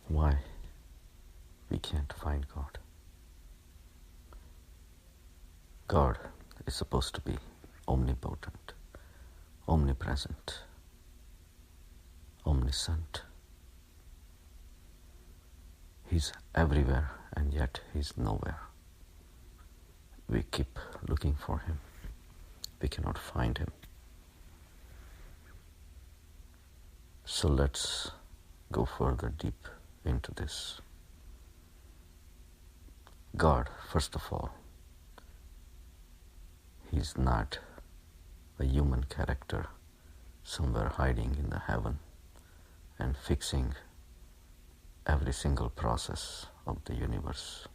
Why we can't find God? God is supposed to be omnipotent, omnipresent, omniscient. He's everywhere and yet He's nowhere. We keep looking for Him. We cannot find Him. So let's go further deep into this. God, first of all, He's not a human character somewhere hiding in the heaven and fixing every single process of the universe.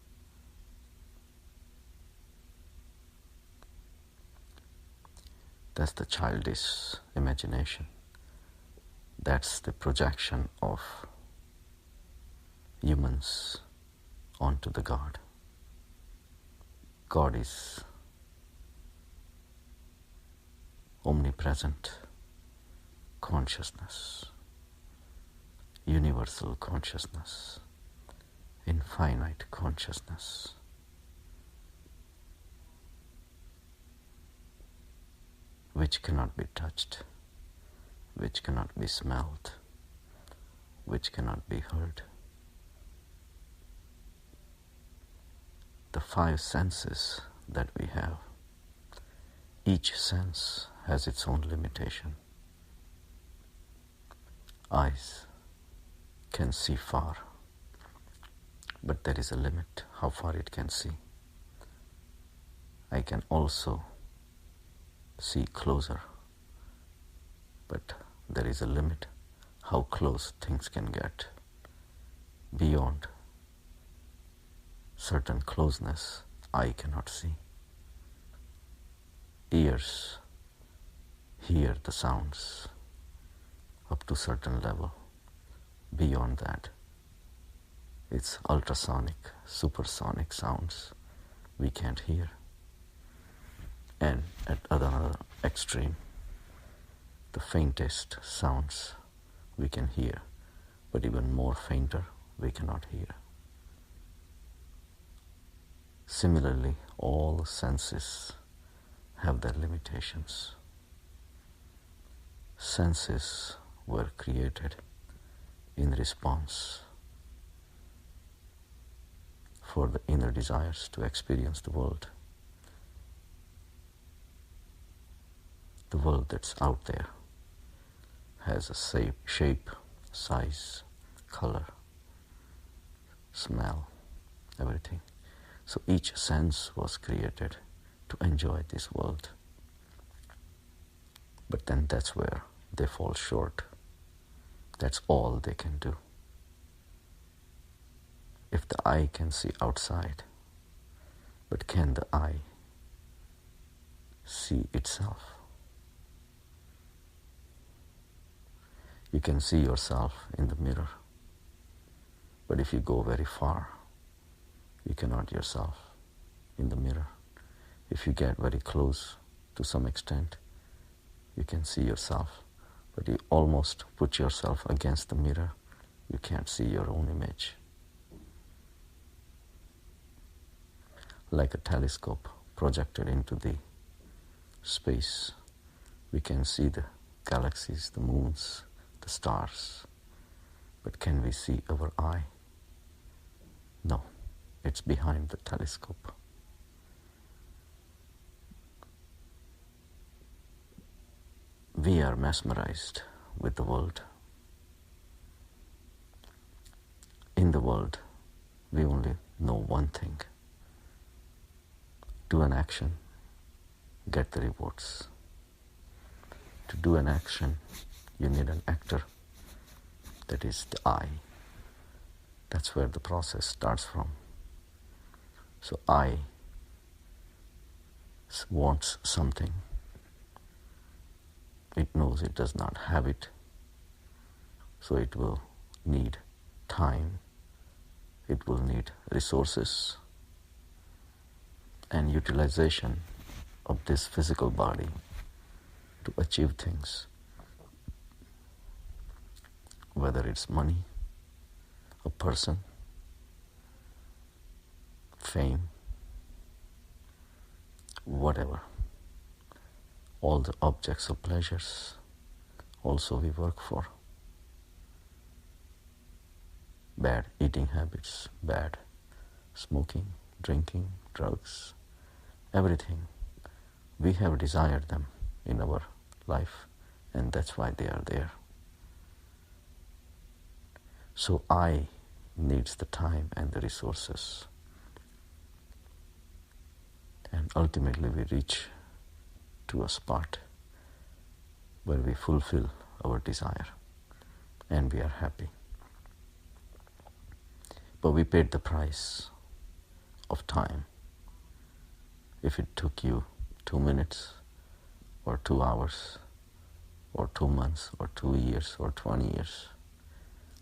That's the childish imagination. That's the projection of humans onto the God. God is omnipresent consciousness, universal consciousness, infinite consciousness. Which cannot be touched, which cannot be smelled, which cannot be heard. The five senses that we have, each sense has its own limitation. Eyes can see far, but there is a limit how far it can see. I can also see closer, but there is a limit how close things can get. Beyond certain closeness, I cannot see. Ears hear the sounds up to certain level. Beyond that, it's ultrasonic, supersonic sounds we can't hear. And at another extreme, the faintest sounds we can hear, but even more fainter we cannot hear. Similarly, all senses have their limitations. Senses were created in response for the inner desires to experience the world. The world that's out there has a shape, size, color, smell, everything. So each sense was created to enjoy this world. But then that's where they fall short. That's all they can do. If the eye can see outside, but can the eye see itself? You can see yourself in the mirror, but if you go very far, you cannot yourself in the mirror. If you get very close to some extent, you can see yourself, but you almost put yourself against the mirror, you can't see your own image. Like a telescope projected into the space, we can see the galaxies, the moons, the stars, but can we see our eye? No, it's behind the telescope. We are mesmerized with the world. In the world, we only know one thing. Do an action, get the rewards. To do an action, you need an actor. That is the I. That's where the process starts from. So I wants something. It knows it does not have it. So it will need time. It will need resources and utilization of this physical body to achieve things. Whether it's money, a person, fame, whatever, all the objects of pleasures also we work for. Bad eating habits, bad smoking, drinking, drugs, everything. We have desired them in our life, and that's why they are there. So I needs the time and the resources. And ultimately we reach to a spot where we fulfill our desire and we are happy. But we paid the price of time. If it took you 2 minutes or 2 hours or 2 months or 2 years or 20 years,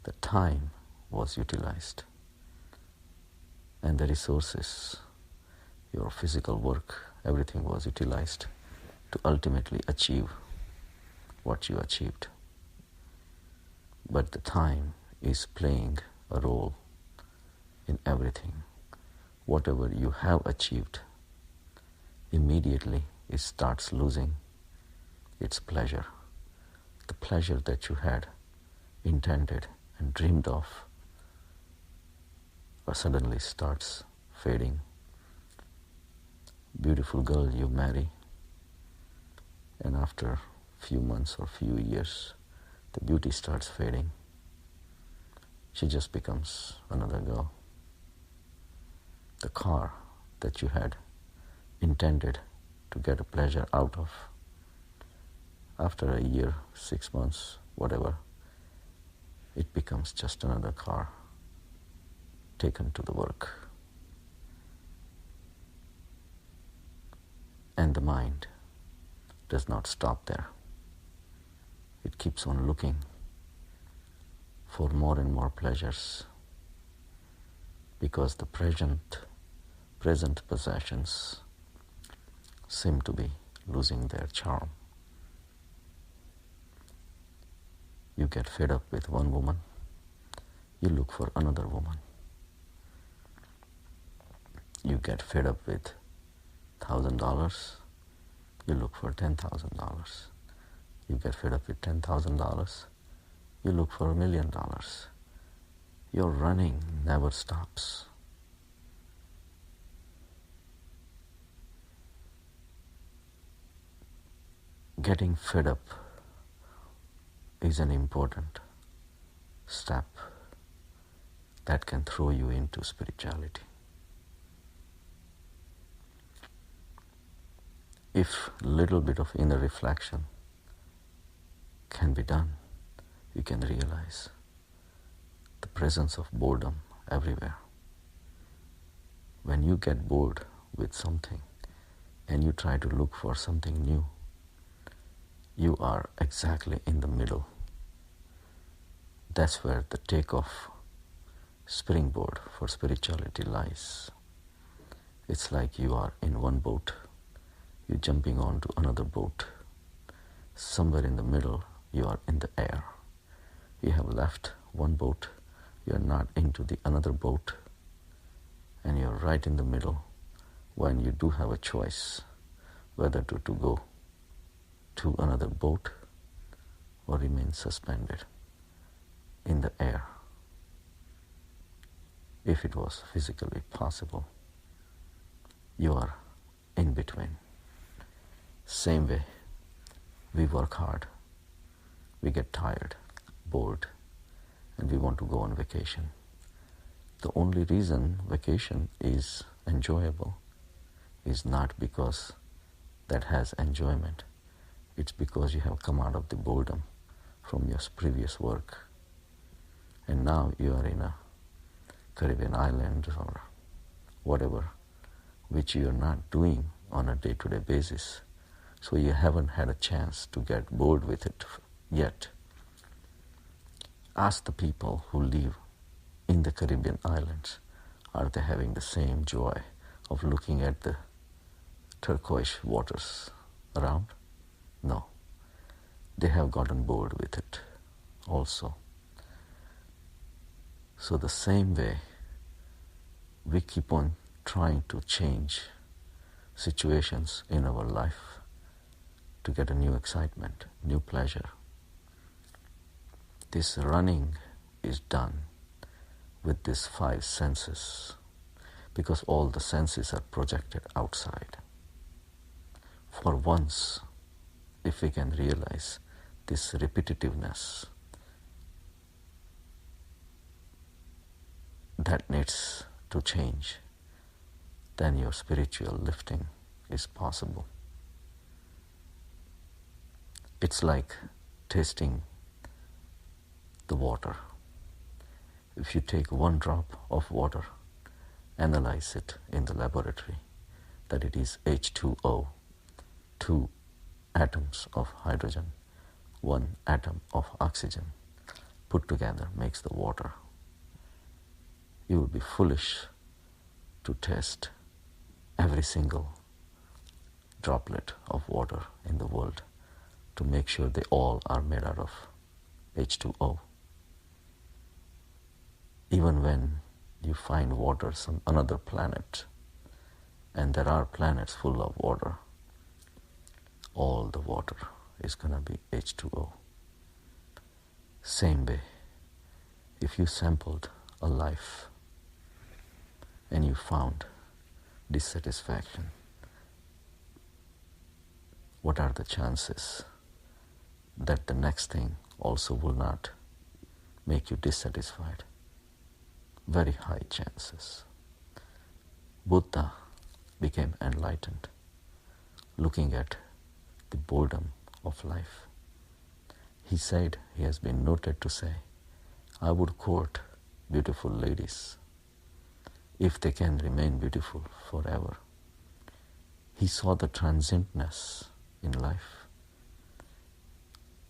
the time was utilized and the resources, your physical work, everything was utilized to ultimately achieve what you achieved. But the time is playing a role in everything. Whatever you have achieved, immediately it starts losing its pleasure. The pleasure that you had intended and dreamed of suddenly starts fading. Beautiful girl you marry, and after few months or few years, the beauty starts fading. She just becomes another girl. The car that you had intended to get a pleasure out of, after a year, 6 months, whatever, it becomes just another car taken to the work. And the mind does not stop there. It keeps on looking for more and more pleasures, because the present possessions seem to be losing their charm. You get fed up with one woman, you look for another woman. You get fed up with $1,000, you look for $10,000. You get fed up with $10,000, you look for $1 million. Your running never stops. Getting fed up is an important step that can throw you into spirituality. If little bit of inner reflection can be done, you can realize the presence of boredom everywhere. When you get bored with something and you try to look for something new, you are exactly in the middle. That's where the takeoff springboard for spirituality lies. It's like you are in one boat, you're jumping onto another boat. Somewhere in the middle, you are in the air. You have left one boat, you're not into the another boat, and you're right in the middle when you do have a choice whether to go to another boat or remain suspended in the air. If it was physically possible, you are in between. Same way, we work hard, we get tired, bored, and we want to go on vacation. The only reason vacation is enjoyable is not because that has enjoyment. It's because you have come out of the boredom from your previous work. And now you are in a Caribbean island or whatever, which you are not doing on a day-to-day basis. So you haven't had a chance to get bored with it yet. Ask the people who live in the Caribbean islands, are they having the same joy of looking at the turquoise waters around? No. They have gotten bored with it also. So the same way, we keep on trying to change situations in our life to get a new excitement, new pleasure. This running is done with these five senses because all the senses are projected outside. For once, if we can realize this repetitiveness, that needs to change, then your spiritual lifting is possible. It's like tasting the water. If you take one drop of water, analyze it in the laboratory, that it is H2O, 2 atoms of hydrogen, 1 atom of oxygen, put together makes the water. You will be foolish to test every single droplet of water in the world to make sure they all are made out of H2O. Even when you find water on another planet, and there are planets full of water, all the water is going to be H2O. Same way, if you sampled a life and you found dissatisfaction, what are the chances that the next thing also will not make you dissatisfied? Very high chances. Buddha became enlightened looking at the boredom of life. He said, he has been noted to say, I would court beautiful ladies if they can remain beautiful forever. He saw the transientness in life.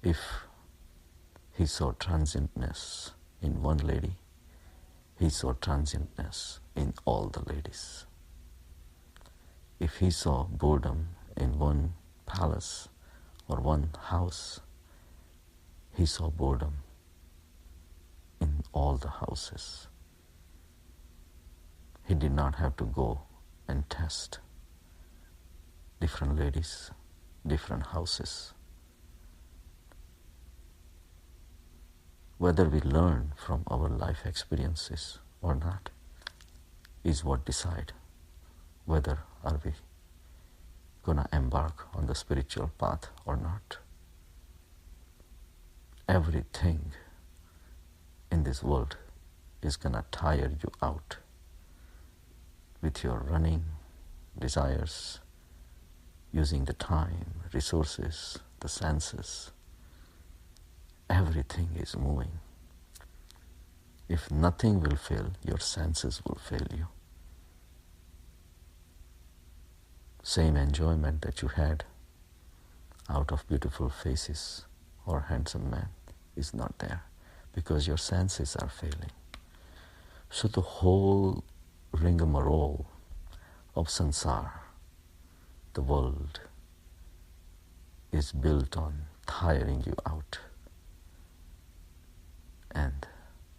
If he saw transientness in one lady, he saw transientness in all the ladies. If he saw boredom in one palace or one house, he saw boredom in all the houses. He did not have to go and test different ladies, different houses. Whether we learn from our life experiences or not is what decide whether are we going to embark on the spiritual path or not. Everything in this world is going to tire you out with your running, desires, using the time, resources, the senses. Everything is moving. If nothing will fail, your senses will fail you. Same enjoyment that you had out of beautiful faces or handsome man is not there because your senses are failing. So the whole rigmarole of sansar, the world, is built on tiring you out and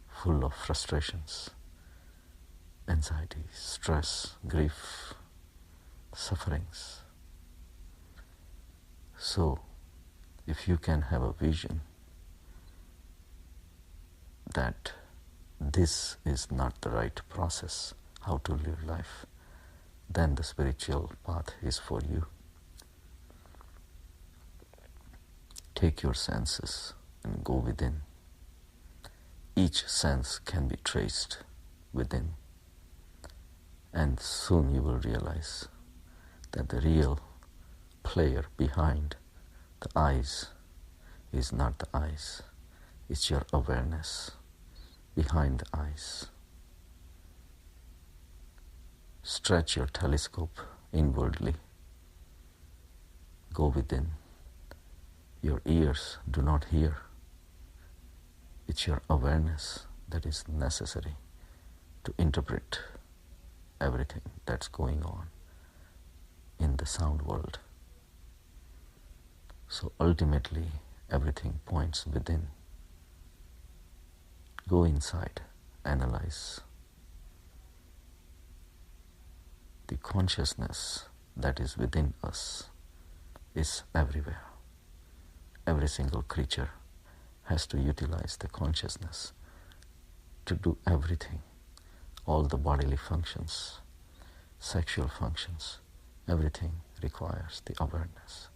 full of frustrations, anxiety, stress, grief, sufferings. So, if you can have a vision that this is not the right process, how to live life, then the spiritual path is for you. Take your senses and go within. Each sense can be traced within, and soon you will realize that the real player behind the eyes is not the eyes, it's your awareness behind the eyes. Stretch your telescope inwardly. Go within. Your ears do not hear. It's your awareness that is necessary to interpret everything that's going on in the sound world. So ultimately, everything points within. Go inside analyze the consciousness that is within us is everywhere. Every single creature has to utilize the consciousness to do everything, all the bodily functions, sexual functions, everything requires the awareness.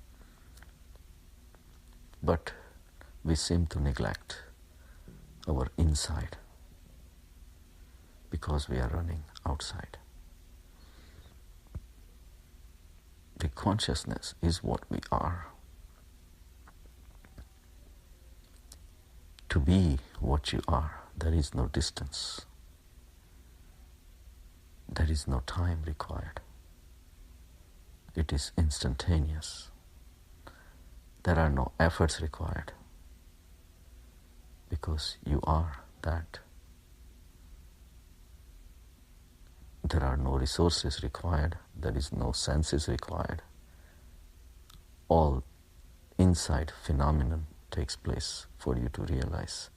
But we seem to neglect our inside because we are running outside. The consciousness is what we are. To be what you are, there is no distance. There is no time required. It is instantaneous. There are no efforts required because you are that. There are no resources required. There is no senses required. All inside phenomenon takes place for you to realize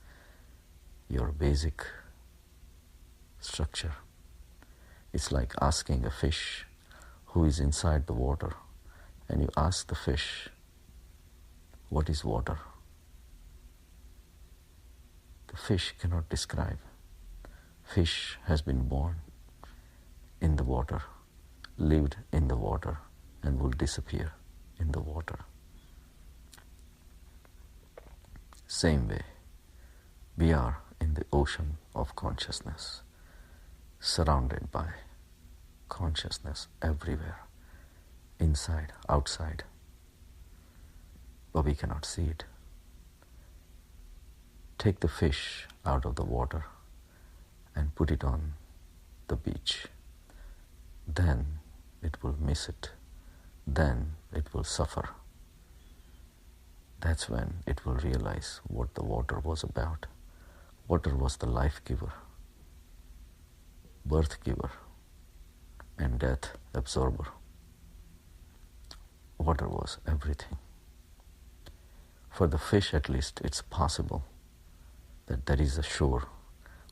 your basic structure. It's like asking a fish who is inside the water, and you ask the fish, what is water? The fish cannot describe. Fish has been born in the water, lived in the water, and will disappear in the water. Same way, we are in the ocean of consciousness, surrounded by consciousness everywhere, inside, outside, but we cannot see it. Take the fish out of the water and put it on the beach. Then it will miss it. Then it will suffer. That's when it will realize what the water was about. Water was the life giver, birth giver, and death absorber. Water was everything. For the fish, at least, it's possible that there is a shore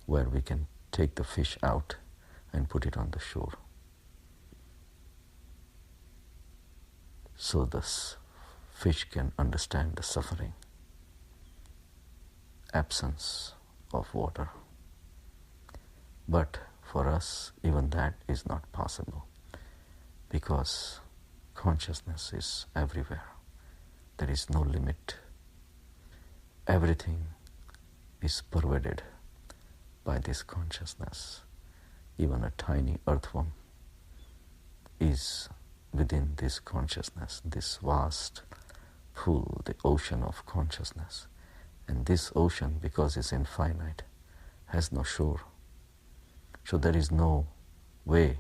where we can take the fish out and put it on the shore. So this fish can understand the suffering, absence of water. But for us, even that is not possible because consciousness is everywhere. There is no limit. Everything is pervaded by this consciousness. Even a tiny earthworm is within this consciousness, this vast pool, the ocean of consciousness. And this ocean, because it's infinite, has no shore. So there is no way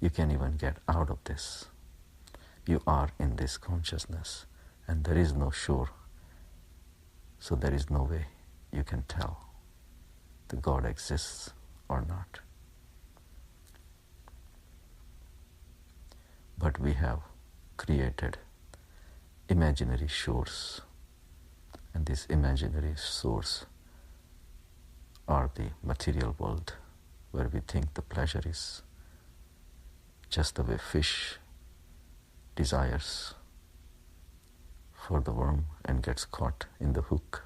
you can even get out of this. You are in this consciousness and there is no shore. So there is no way you can tell that God exists or not. But we have created imaginary shores, and these imaginary shores are the material world where we think the pleasure is. Just the way fish desires for the worm and gets caught in the hook.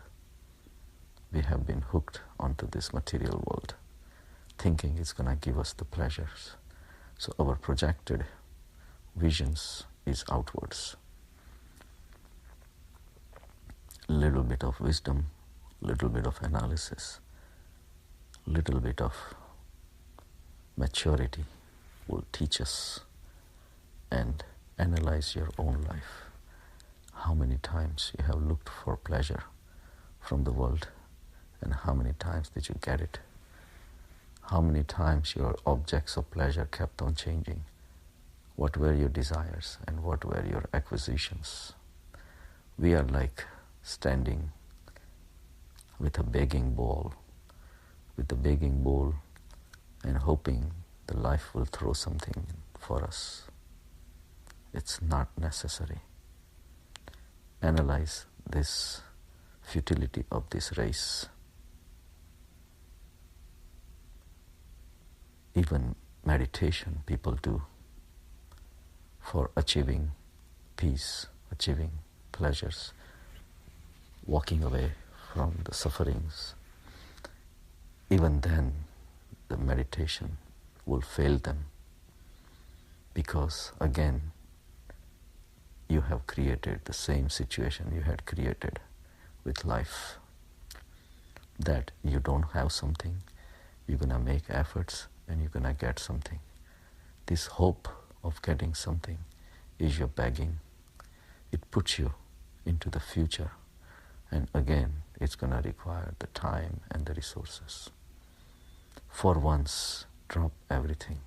We have been hooked onto this material world, thinking it's going to give us the pleasures. So our projected visions is outwards. Little bit of wisdom, little bit of analysis, little bit of maturity will teach us and analyze your own life. How many times you have looked for pleasure from the world and how many times did you get it? How many times your objects of pleasure kept on changing? What were your desires and what were your acquisitions? We are like standing with a begging bowl, and hoping the life will throw something for us. It's not necessary. Analyze this futility of this race. Even meditation people do for achieving peace, achieving pleasures, walking away from the sufferings. Even then, the meditation will fail them because, again, you have created the same situation you had created with life. That you don't have something, you're going to make efforts and you're going to get something. This hope of getting something is your begging. It puts you into the future, and again it's going to require the time and the resources. For once, drop everything.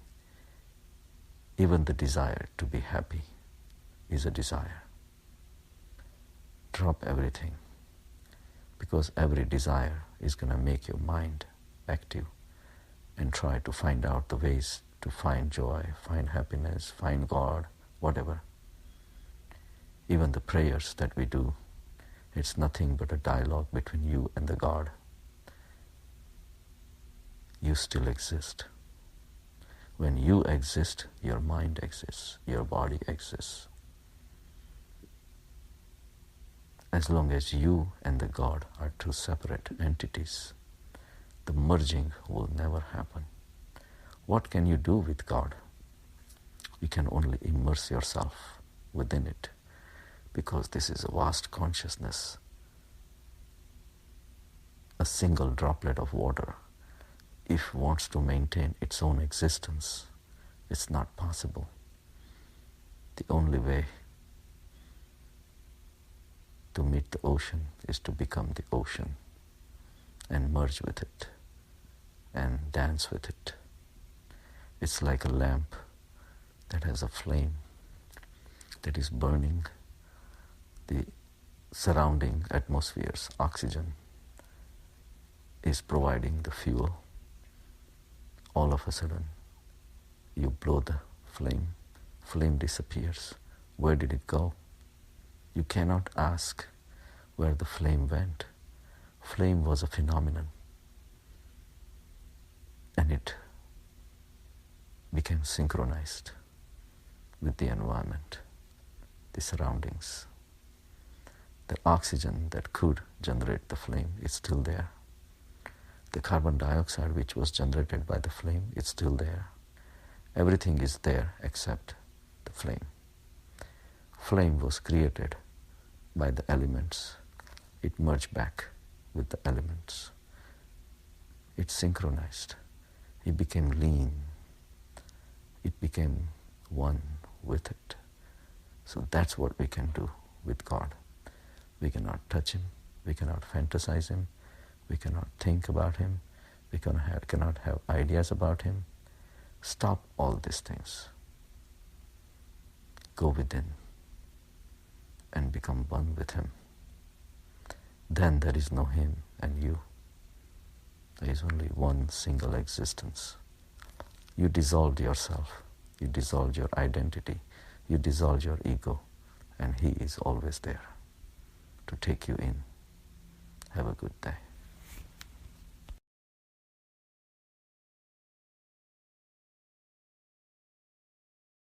Even the desire to be happy is a desire. Drop everything, because every desire is going to make your mind active and try to find out the ways to find joy, find happiness, find God, whatever. Even the prayers that we do, it's nothing but a dialogue between you and the God. You still exist. When you exist, your mind exists, your body exists. As long as you and the God are two separate entities, the merging will never happen. What can you do with God? You can only immerse yourself within it, because this is a vast consciousness. A single droplet of water, if wants to maintain its own existence, it's not possible. The only way to meet the ocean is to become the ocean and merge with it and dance with it. It's like a lamp that has a flame that is burning the surrounding atmosphere's oxygen, is providing the fuel. All of a sudden, you blow the flame disappears. Where did it go? You cannot ask where the flame went. Flame was a phenomenon, and it became synchronized with the environment, the surroundings. The oxygen that could generate the flame is still there. The carbon dioxide which was generated by the flame is still there. Everything is there except the flame. Flame was created by the elements. It merged back with the elements. It synchronized. It became lean. It became one with it. So that's what we can do with God. We cannot touch Him. We cannot fantasize Him. We cannot think about Him. We cannot have ideas about Him. Stop all these things. Go within and become one with Him. Then there is no Him and you. There is only one single existence. You dissolved yourself. You dissolved your identity. You dissolved your ego. And He is always there to take you in. Have a good day.